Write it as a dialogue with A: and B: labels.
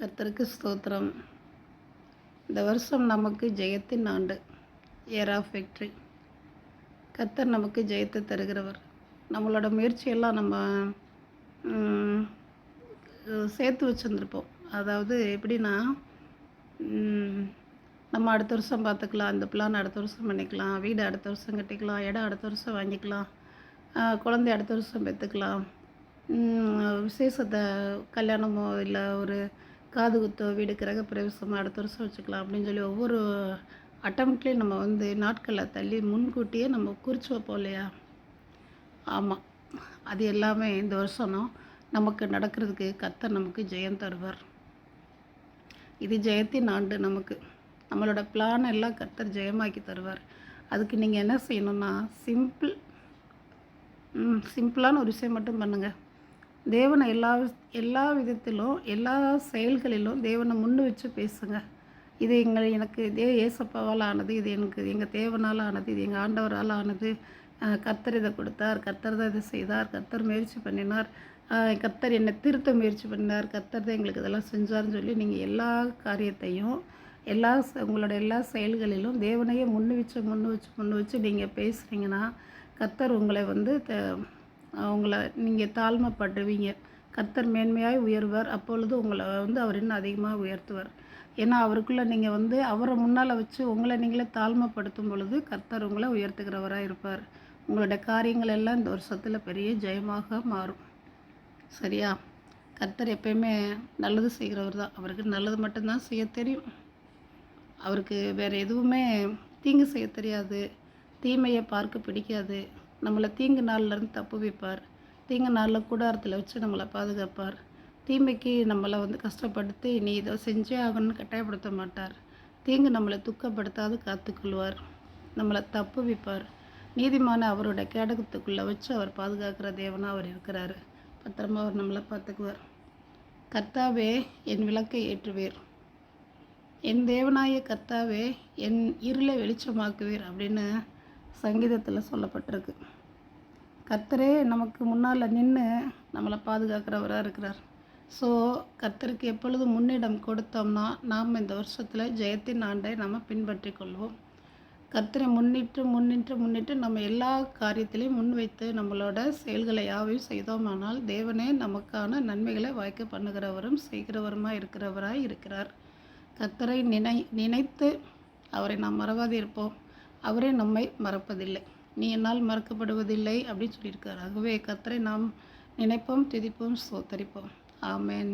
A: கர்த்தருக்கு ஸ்தோத்திரம். இந்த வருஷம் நமக்கு ஜெயத்தின் ஆண்டு, இயர் ஆஃப் விக்ட்ரி. கர்த்தர் நமக்கு ஜெயத்தை தருகிறவர். நம்மளோட முயற்சியெல்லாம் நம்ம சேர்த்து வச்சுருந்துருப்போம். அதாவது எப்படின்னா, நம்ம அடுத்த வருஷம் பார்த்துக்கலாம், அந்த பிளான் அடுத்த வருஷம் பண்ணிக்கலாம், வீடு அடுத்த வருஷம் கட்டிக்கலாம், இடம் அடுத்த வருஷம் வாங்கிக்கலாம், குழந்தை அடுத்த வருஷம் பெற்றுக்கலாம், விசேஷத்தை கல்யாணமோ இல்லை ஒரு காது குத்தோ வீடு கிரகப்பிரவேசமோ அடுத்த வருஷம் வச்சுக்கலாம் அப்படின்னு சொல்லி ஒவ்வொரு அட்டம்ப்ட்லேயும் நம்ம நாட்களை தள்ளி முன்கூட்டியே நம்ம குறித்து வைப்போம் இல்லையா? ஆமாம், அது எல்லாமே இந்த வருஷம் நமக்கு நடக்கிறதுக்கு கர்த்தர் நமக்கு ஜெயம் தருவார். இது ஜெயத்தின் ஆண்டு. நம்மளோட பிளான் எல்லாம் கர்த்தர் ஜெயமாக்கி தருவார். அதுக்கு நீங்கள் என்ன செய்யணும்னா, சிம்பிளான ஒரு விஷயம் மட்டும் பண்ணுங்கள். தேவனை எல்லா விதத்திலும் எல்லா செயல்களிலும் தேவனை முன்னு வச்சு பேசுங்க. இது எனக்கு ஏசப்பாவால் ஆனது, இது எனக்கு எங்கள் தேவனால் ஆனது, இது எங்கள் ஆண்டவரால் ஆனது, கர்த்தர் இதை கொடுத்தார், கர்த்தர் தான் இதை செய்தார், கர்த்தர் முயற்சி பண்ணினார், கர்த்தர் என்னை திருத்த முயற்சி பண்ணினார், கர்த்தர் தான் எங்களுக்கு இதெல்லாம் செஞ்சார்னு சொல்லி நீங்கள் எல்லா காரியத்தையும் உங்களோட எல்லா செயல்களிலும் தேவனையே முன்னு வச்சு நீங்கள் பேசுகிறீங்கன்னா கர்த்தர் உங்களை உங்களை நீங்கள் தாழ்மைப்படுவீங்க. கர்த்தர் மேன்மையாய் உயர்வார். அப்பொழுது உங்களை அவர் இன்னும் அதிகமாக உயர்த்துவார். ஏன்னா அவருக்குள்ளே நீங்கள் அவரை முன்னால் வச்சு உங்களை நீங்களே தாழ்மைப்படுத்தும் பொழுது கர்த்தர் உங்களை உயர்த்துகிறவராக இருப்பார். உங்களோட காரியங்கள் எல்லாம் இந்த வருஷத்தில் பெரிய ஜெயமாக மாறும். சரியா? கர்த்தர் எப்பயுமே நல்லது செய்கிறவர் தான். அவருக்கு நல்லது மட்டும்தான் செய்ய தெரியும். அவருக்கு வேறு எதுவுமே தீங்கு செய்ய தெரியாது. தீமையை பார்க்க பிடிக்காது. நம்மளை தீங்கு நாள்லேருந்து தப்பு வைப்பார். தீங்கு நாளில் கூடாரத்தில் வச்சு நம்மளை பாதுகாப்பார். தீமைக்கு நம்மளை கஷ்டப்படுத்தி நீ இதை செஞ்சே ஆகணும்னு கட்டாயப்படுத்த மாட்டார். தீங்கு நம்மளை துக்கப்படுத்தாது காத்துக்கொள்வார். நம்மளை தப்பு வைப்பார். நீதிமான அவரோட கேடகத்துக்குள்ளே வச்சு அவர் பாதுகாக்கிற தேவனாக அவர் இருக்கிறாரு. பத்திரமா அவர் நம்மளை பார்த்துக்குவார். கர்த்தாவே என் விளக்கை ஏற்றுவீர், என் தேவனாய கர்த்தாவே என் இருளை வெளிச்சமாக்குவீர் அப்படின்னு சங்கீதத்தில் சொல்லப்பட்டிருக்கு. கர்த்தரே நமக்கு முன்னால் நின்று நம்மளை பாதுகாக்கிறவராக இருக்கிறார். ஸோ கர்த்தருக்கு எப்பொழுதும் முன்னிடம் கொடுத்தோம்னா நாம் இந்த வருஷத்தில் ஜெயத்தின் ஆண்டை நம்ம பின்பற்றி கொள்வோம். கர்த்தரை முன்னிட்டு நம்ம எல்லா காரியத்திலையும் முன்வைத்து நம்மளோட செயல்களை யாவையும் செய்தோமானால் தேவனே நமக்கான நன்மைகளை வாய்க்க பண்ணுகிறவரும் செய்கிறவருமாக இருக்கிறார். கர்த்தரை நினைத்து அவரை நாம் மறவாது இருப்போம். அவரே நம்மை மறப்பதில்லை. நீ என்னால் மறக்கப்படுவதில்லை அப்படின்னு சொல்லியிருக்கார். ஆகவே கர்த்தரை நாம் நினைப்போம், துதிப்போம், ஸ்தோத்தரிப்போம். ஆமென்.